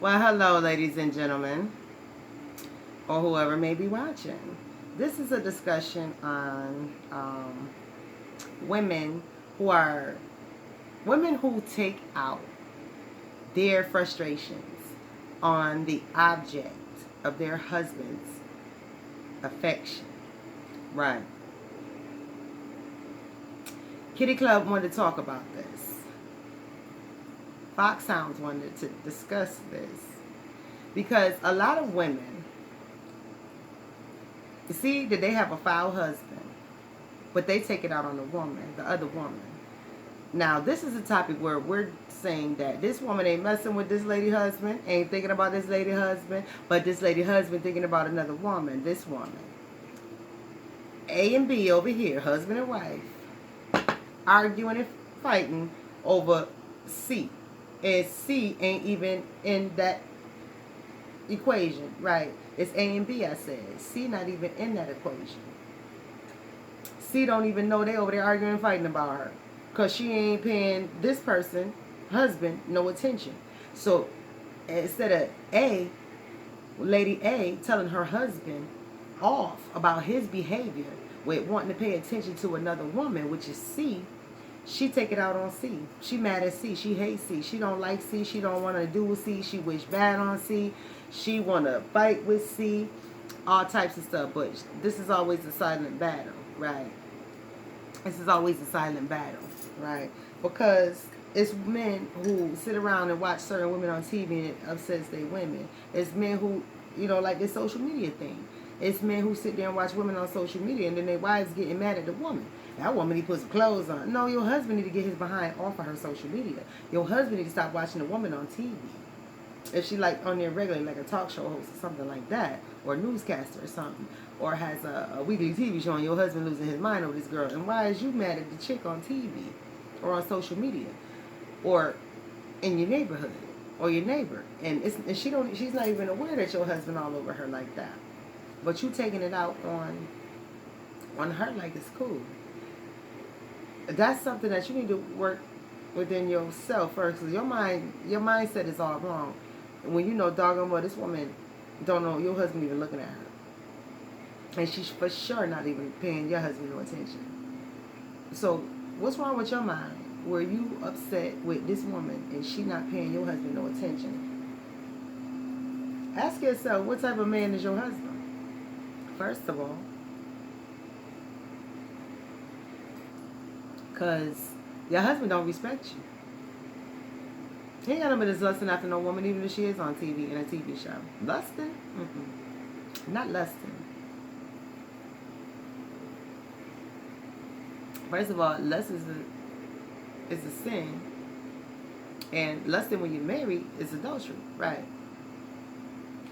Well, hello, ladies and gentlemen, or whoever may be watching. This is a discussion on women who are women who take out their frustrations on the object of their husband's affection. Right. Kitty Club wanted to talk about this. Fox Sounds wanted to discuss this because a lot of women see that they have a foul husband, but they take it out on the woman, the other woman. Now, this is a topic where we're saying that this woman ain't messing with this lady husband, ain't thinking about this lady husband, but this lady husband thinking about another woman, this woman. A and B over here, husband and wife, arguing and fighting over C. And C ain't even in that equation, right? It's A and B, I said. C not even in that equation. C don't even know they over there arguing and fighting about her. Because she ain't paying this person, husband, no attention. So instead of A, Lady A telling her husband off about his behavior with wanting to pay attention to another woman, which is C, she take it out on C. She mad at C. She hates C. She don't like C. She don't want to do with C. She wish bad on C. She want to fight with C. All types of stuff. But this is always a silent battle, right? This is always a silent battle, right? Because it's men who sit around and watch certain women on TV and it upsets their women. It's men who, like this social media thing. It's men who sit there and watch women on social media and then their wives getting mad at the woman. That woman need to put some clothes on. No, your husband need to get his behind off of her social media. Your husband need to stop watching a woman on TV. If she like on there regularly, like a talk show host or something like that, or a newscaster or something, or has a weekly TV show and your husband losing his mind over this girl, and why is you mad at the chick on TV or on social media or in your neighborhood or your neighbor, and she's not even aware that your husband all over her like that, but you taking it out on her like it's cool. That's something that you need to work within yourself first, because your mindset is all wrong. When you know doggone well this woman don't know your husband even looking at her, and she's for sure not even paying your husband no attention. So what's wrong with your mind where you upset with this woman and she not paying your husband no attention? Ask yourself, what type of man is your husband? First of all, because your husband don't respect you. He ain't got no business lusting after no woman, even if she is on TV in a TV show. Lusting? Mm-mm. Not lusting. First of all, lust is a sin, and lusting when you're married is adultery, right?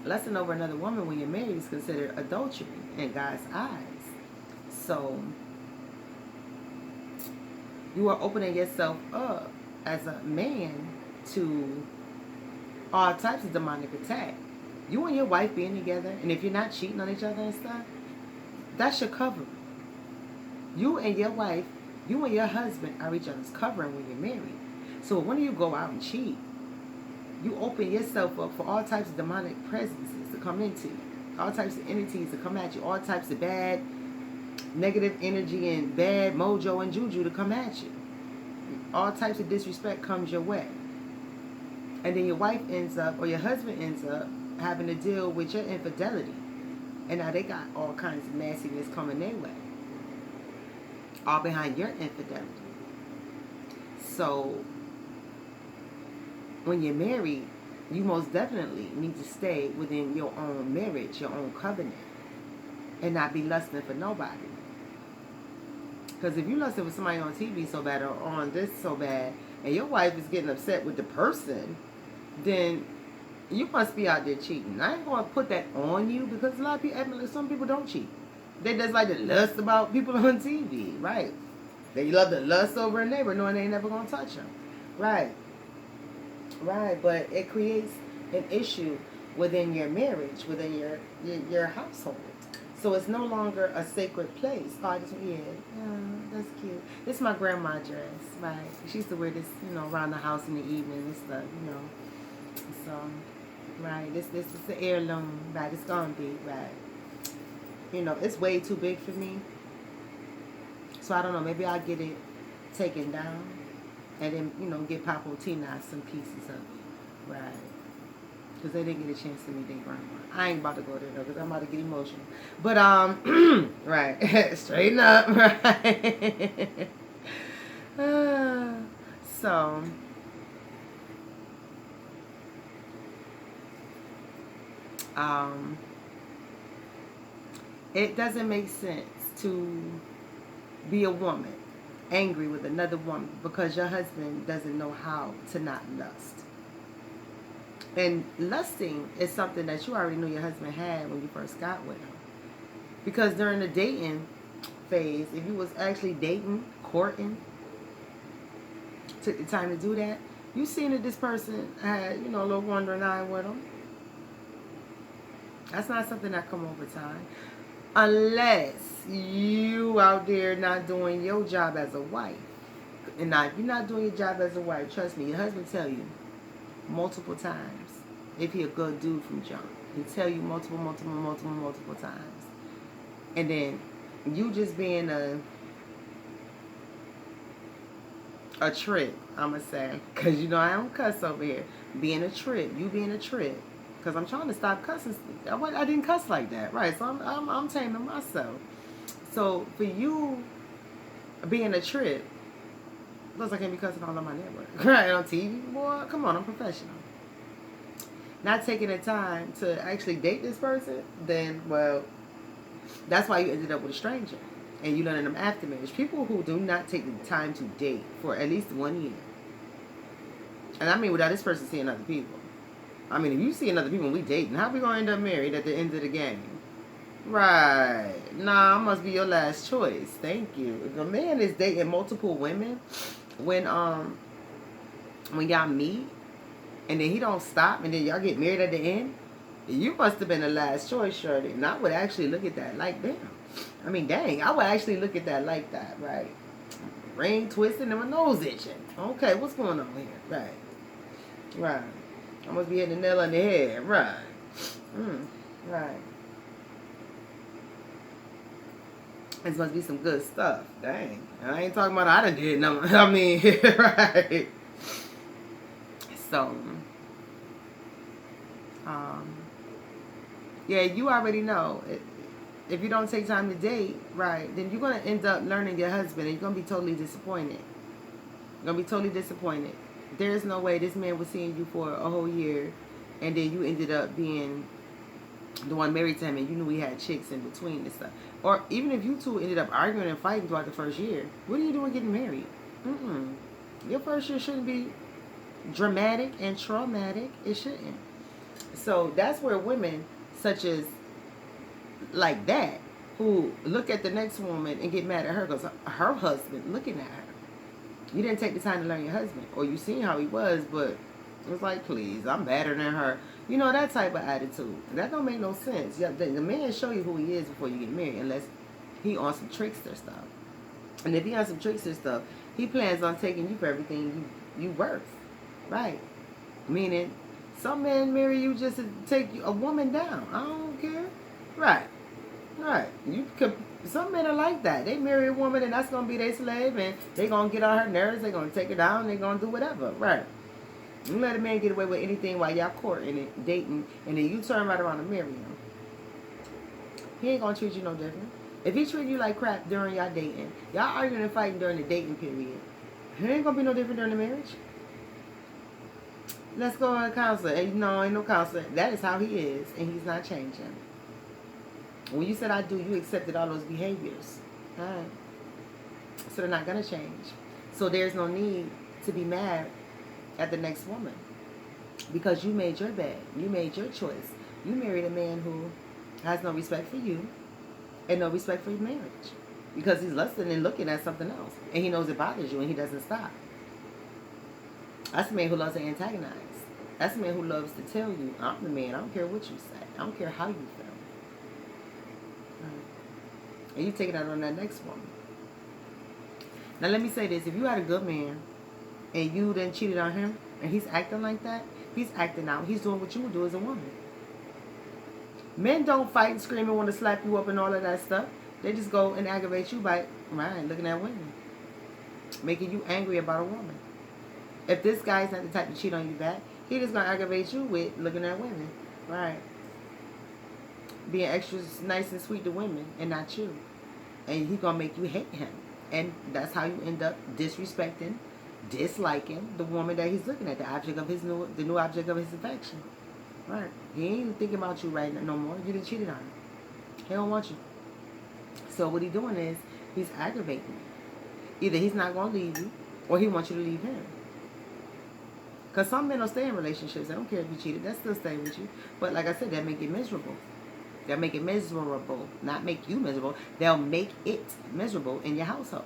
Lusting over another woman when you're married is considered adultery in God's eyes. So you are opening yourself up as a man to all types of demonic attack. You and your wife being together, and if you're not cheating on each other and stuff, that's your covering. You and your wife, you and your husband are each other's covering when you're married. So when you go out and cheat, you open yourself up for all types of demonic presences to come into you, all types of entities to come at you, all types of bad, negative energy and bad mojo and juju to come at you. All types of disrespect comes your way. And then your wife ends up, or your husband ends up, having to deal with your infidelity. And now they got all kinds of nastiness coming their way. All behind your infidelity. So, when you're married, you most definitely need to stay within your own marriage, your own covenant. And not be lusting for nobody. Because if you lusting with somebody on TV so bad, or on this so bad, and your wife is getting upset with the person, then you must be out there cheating. I ain't going to put that on you, because a lot of people, some people don't cheat. They just like to lust about people on TV, right? They love to lust over a neighbor knowing they ain't never going to touch them. Right. Right, but it creates an issue within your marriage, within your household. So it's no longer a sacred place. Oh, I just, yeah, that's cute. This is my grandma dress, right? She used to wear this, around the house in the evening and stuff, So right? This is the heirloom, right? It's gonna be, right? You know, it's way too big for me. So I don't know. Maybe I'll get it taken down, and then get Papa Tina some pieces of it, right? Because they didn't get a chance to meet their grandma. I ain't about to go there though, because I'm about to get emotional. But right, straighten up, right? So um, it doesn't make sense to be a woman angry with another woman because your husband doesn't know how to not lust. And lusting is something that you already knew your husband had when you first got with him. Because during the dating phase, if you was actually dating, courting, took the time to do that, you seen that this person had, a little wandering eye with him. That's not something that come over time. Unless you out there not doing your job as a wife. And now, if you're not doing your job as a wife, trust me, your husband tell you multiple times if he a good dude from jump. He tell you multiple times. And then you just being a trip, I'ma say. Because I don't cuss over here. Being a trip. You being a trip. Because I'm trying to stop cussing. I didn't cuss like that. Right. So I'm taming myself. So for you being a trip, plus I can't be cussing all on my network. Right, on TV. Boy, come on, I'm professional. Not taking the time to actually date this person, then, well, that's why you ended up with a stranger. And you learning them after marriage. People who do not take the time to date for at least 1 year. And I mean without this person seeing other people. I mean, if you see other people and we dating, how we going to end up married at the end of the game? Right. Nah, I must be your last choice. Thank you. If a man is dating multiple women, when y'all meet, and then he don't stop, and then y'all get married at the end, you must have been the last choice, shorty. And I would actually look at that like, damn. I mean, dang, I would actually look at that like that, right? Brain twisting and my nose itching. Okay, what's going on here? Right. Right. I must be hitting the nail on the head. Right. Right. This must be some good stuff. Dang. I ain't talking about I done did nothing. I mean, right. So, yeah, you already know. If you don't take time to date, right, then you're going to end up learning your husband and you're going to be totally disappointed. You're going to be totally disappointed. There's no way this man was seeing you for a whole year and then you ended up being the one married to him and you knew he had chicks in between and stuff. Or even if you two ended up arguing and fighting throughout the first year, what are you doing getting married? Your first year shouldn't be dramatic and traumatic. It shouldn't. So that's where women such as like that who look at the next woman and get mad at her because her husband looking at her. You didn't take the time to learn your husband, or you seen how he was, but it was like, please, I'm better than her. That type of attitude. That don't make no sense. The man show you who he is before you get married, unless he on some trickster stuff. And if he on some trickster stuff, he plans on taking you for everything you worth, right? Meaning, some men marry you just to take a woman down. I don't care, right? Right. Some men are like that. They marry a woman and that's going to be their slave and they're going to get on her nerves. They're going to take her down. They're going to do whatever. Right. You let a man get away with anything while y'all courting and dating and then you turn right around and marry him. He ain't going to treat you no different. If he treat you like crap during y'all dating, y'all arguing and fighting during the dating period, he ain't going to be no different during the marriage. Let's go to a counselor. And no, ain't no counselor. That is how he is and he's not changing. When you said I do, you accepted all those behaviors. All right. So they're not going to change. So there's no need to be mad at the next woman. Because you made your bed. You made your choice. You married a man who has no respect for you and no respect for your marriage. Because he's lusting and looking at something else. And he knows it bothers you and he doesn't stop. That's a man who loves to antagonize. That's a man who loves to tell you, I'm the man. I don't care what you say. I don't care how you feel. And you take it out on that next woman. Now let me say this. If you had a good man and you then cheated on him and he's acting like that, He's acting out. He's doing what you would do as a woman. Men don't fight and scream and want to slap you up and all of that stuff. They just go and aggravate you by, right, looking at women. Making you angry about a woman. If this guy's not the type to cheat on you back, he just going to aggravate you with looking at women. Right. Being extra nice and sweet to women and not you. And he's going to make you hate him. And that's how you end up disrespecting, disliking the woman that he's looking at, the object of the new object of his affection. Right. He ain't thinking about you right no more. You done cheated on him. He don't want you. So what he's doing is he's aggravating you. Either he's not going to leave you or he wants you to leave him. Because some men don't stay in relationships. I don't care if you cheated. They'll still stay with you. But like I said, they'll make it miserable. They'll make it miserable. Not make you miserable. They'll make it miserable in your household.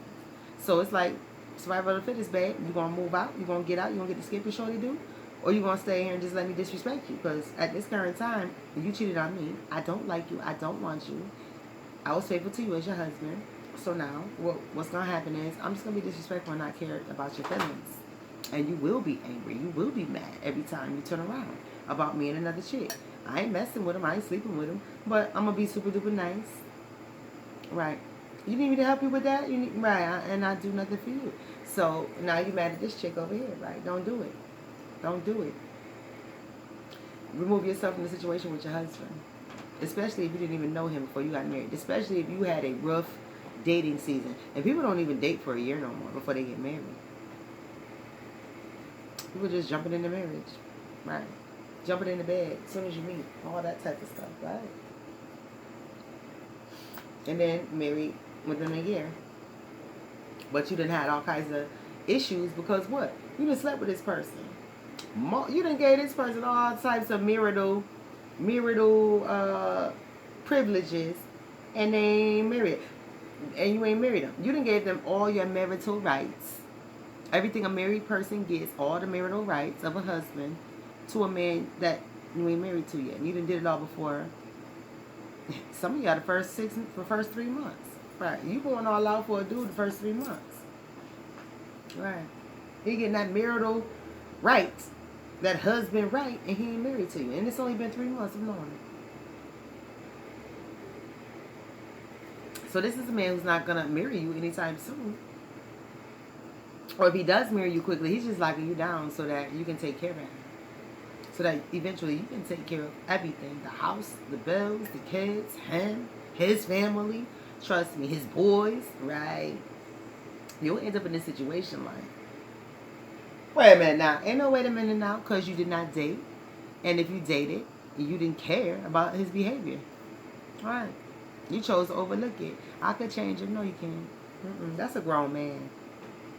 So it's like survival of the fittest, babe. You're going to move out. You're going to get out. You're going to get the skip and shorty do. Or you're going to stay here and just let me disrespect you. Because at this current time, you cheated on me. I don't like you. I don't want you. I was faithful to you as your husband. So now, what's going to happen is I'm just going to be disrespectful and not care about your feelings. And you will be angry. You will be mad every time you turn around about me and another chick. I ain't messing with him. I ain't sleeping with him. But I'm going to be super duper nice. Right. You need me to help you with that? Right. And I do nothing for you. So now you're mad at this chick over here. Right. Don't do it. Don't do it. Remove yourself from the situation with your husband. Especially if you didn't even know him before you got married. Especially if you had a rough dating season. And people don't even date for a year no more before they get married. People just jumping into marriage. Right. Jumping into bed as soon as you meet. All that type of stuff. Right. And then married within a year. But you done had all kinds of issues because what? You done slept with this person. You done gave this person all types of marital privileges, and they ain't married. And you ain't married them. You done gave them all your marital rights. Everything a married person gets, all the marital rights of a husband to a man that you ain't married to yet. And you done did it all before. Some of y'all the first 3 months. Right. You going all out for a dude the first 3 months. Right. He getting that marital rights, that husband right, and he ain't married to you. And it's only been 3 months of knowing it. So this is a man who's not going to marry you anytime soon. Or if he does marry you quickly, he's just locking you down so that you can take care of him. So that eventually you can take care of everything. The house, the bills, the kids, him, his family. Trust me, his boys, right? You'll end up in this situation like, wait a minute now. Ain't no wait a minute now, because you did not date. And if you dated, you didn't care about his behavior. All right. You chose to overlook it. I could change him. No, you can't. That's a grown man.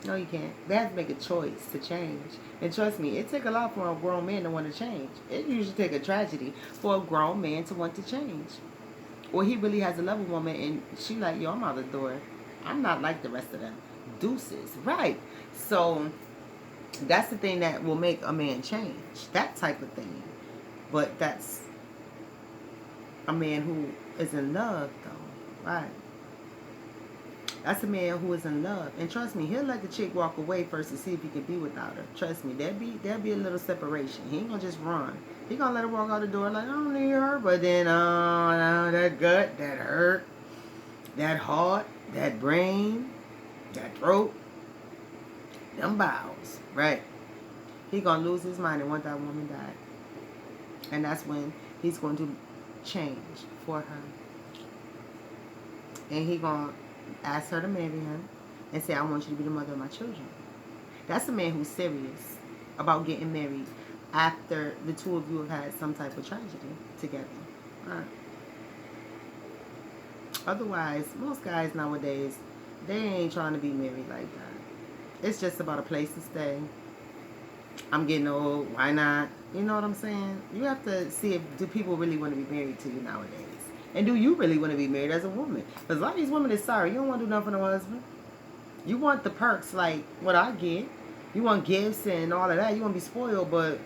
No, you can't. They have to make a choice to change. And trust me, it takes a lot for a grown man to want to change. It usually takes a tragedy for a grown man to want to change. Or he really has a love of woman and she like, yo, I'm out the door. I'm not like the rest of them. Deuces. Right. So that's the thing that will make a man change. That type of thing. But that's a man who is in love, though. Right. That's a man who is in love. And trust me, he'll let the chick walk away first to see if he can be without her. Trust me, there'll be a little separation. He ain't gonna just run. He gonna let her walk out the door like, I don't need her. But then, that gut, that hurt, that heart, that brain, that throat, them bowels, right? He gonna lose his mind and want that woman died. And that's when he's going to change for her. And he gonna ask her to marry him and say, I want you to be the mother of my children. That's a man who's serious about getting married after the two of you have had some type of tragedy together. Right. Otherwise, most guys nowadays, they ain't trying to be married like that. It's just about a place to stay. I'm getting old, why not? You know what I'm saying? You have to see if do people really want to be married to you nowadays. And do you really want to be married as a woman? Because a lot of these women is sorry. You don't want to do nothing for no husband. You want the perks like what I get. You want gifts and all of that. You want to be spoiled, but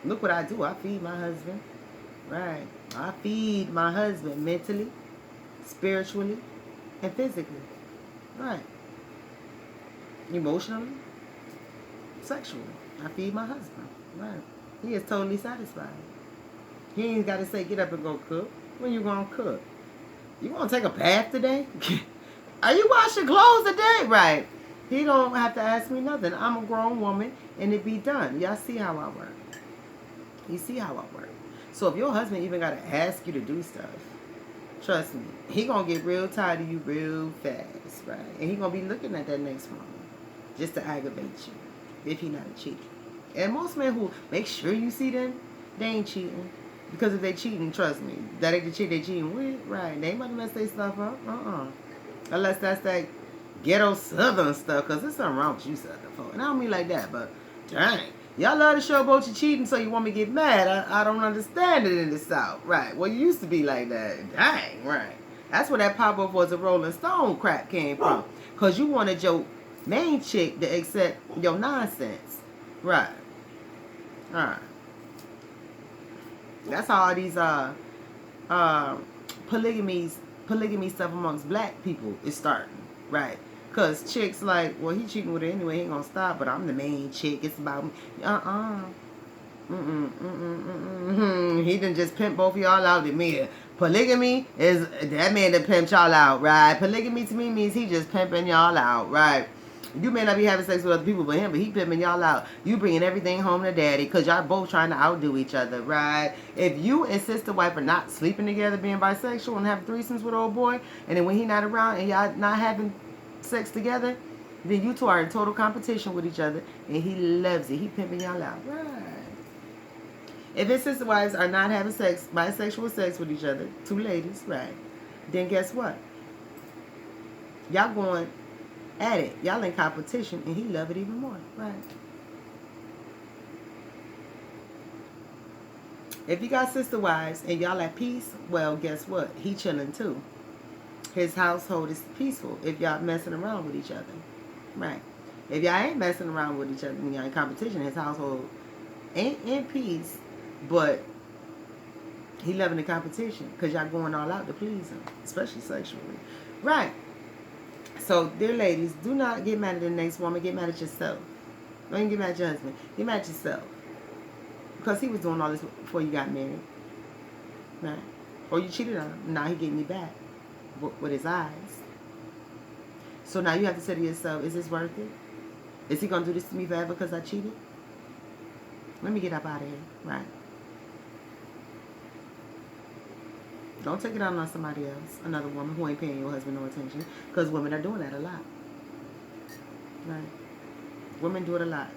look what I do. I feed my husband. Right. I feed my husband mentally, spiritually, and physically. Right. Emotionally, sexually. I feed my husband. Right. He is totally satisfied. He ain't got to say, get up and go cook. When you going to cook? You going to take a bath today? Are you washing clothes today? Right. He don't have to ask me nothing. I'm a grown woman, and it be done. Y'all see how I work. You see how I work. So if your husband even got to ask you to do stuff, trust me, he going to get real tired of you real fast, right? And he going to be looking at that next woman just to aggravate you if he not a cheater. And most men who make sure you see them, they ain't cheating. Because if they cheating, trust me, that ain't the chick they cheating with, right? They ain't about to mess their stuff up, unless that's that ghetto southern stuff, because there's something wrong with you southern folk. And I don't mean like that, but dang. Y'all love to show about you cheating so you want me to get mad. I don't understand it in the South. Right. Well, you used to be like that. Dang, right. That's where that pop-up was a Rolling Stone crap came from. Because you wanted your main chick to accept your nonsense. Right. Alright. That's how all these polygamy stuff amongst black people is starting. Right. Because chicks like, well, he cheating with her anyway, he ain't gonna stop, but I'm the main chick, it's about me. He done just pimped both of y'all out to me. Polygamy is, that man that pimped y'all out, right? Polygamy to me means he just pimping y'all out, right? You may not be having sex with other people but he pimping y'all out. You bringing everything home to daddy because y'all both trying to outdo each other, right? If you and sister wife are not sleeping together, being bisexual and having threesomes with old boy, and then when he not around and y'all not having sex together, then you two are in total competition with each other, and he loves it. He pimping y'all out, right? If his sister wives are not having sex, bisexual sex with each other, two ladies, right? Then guess what? Y'all going at it. Y'all in competition, and he love it even more, right? If you got sister wives and y'all at peace, well, guess what? He chilling too. His household is peaceful if y'all messing around with each other. Right. If y'all ain't messing around with each other and y'all in competition, his household ain't in peace, but he loving the competition because y'all going all out to please him, especially sexually. Right. So, dear ladies, do not get mad at the next woman. Get mad at yourself. Don't even get mad at your husband. Get mad at yourself. Because he was doing all this before you got married. Right. Or you cheated on him. Now he getting you back with his eyes. So now you have to say to yourself, is this worth it? Is he going to do this to me forever because I cheated? Let me get up out of here. Right. Don't take it out on somebody else, another woman who ain't paying your husband no attention. Because women are doing that a lot. Right. Women do it a lot.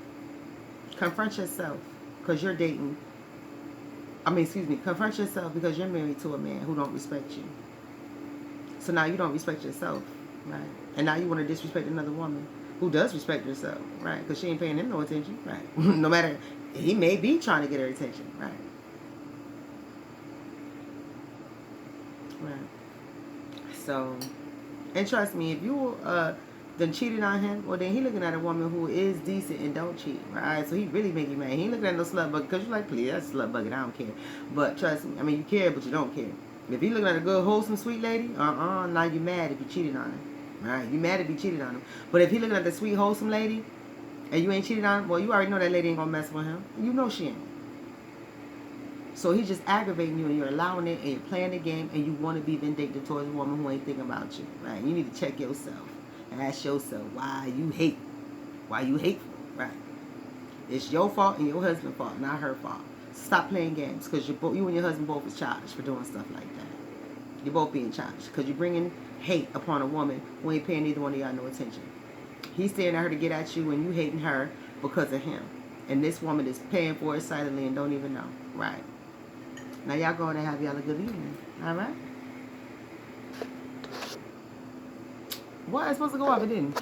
Confront yourself because you're dating. Confront yourself because you're married to a man who don't respect you. So now you don't respect yourself, right? And now you want to disrespect another woman who does respect herself, right? Because she ain't paying him no attention, right? No matter, he may be trying to get her attention, right? Right. So, and trust me, if you then cheated on him, well then he looking at a woman who is decent and don't cheat, right? So he really make you mad. He ain't looking at no slut bucket because you're like, please, that's a slut bucket, I don't care. But trust me, I mean, you care, but you don't care. If he looking at a good, wholesome, sweet lady, now you mad if you cheated on him. Right? You mad if you cheated on him. But if he looking at the sweet, wholesome lady, and you ain't cheated on him, well, you already know that lady ain't gonna mess with him. You know she ain't. So he's just aggravating you, and you're allowing it, and you're playing the game, and you want to be vindictive towards a woman who ain't thinking about you. Right? You need to check yourself and ask yourself why you hateful. Right? It's your fault and your husband's fault, not her fault. Stop playing games, because you and your husband both is childish for doing stuff like that. You're both being childish because you're bringing hate upon a woman who ain't paying neither one of y'all no attention. He's staring at her to get at you, and you hating her because of him. And this woman is paying for it silently and don't even know. Right. Now y'all going to have y'all a good evening. All right? What? It's supposed to go off, it didn't.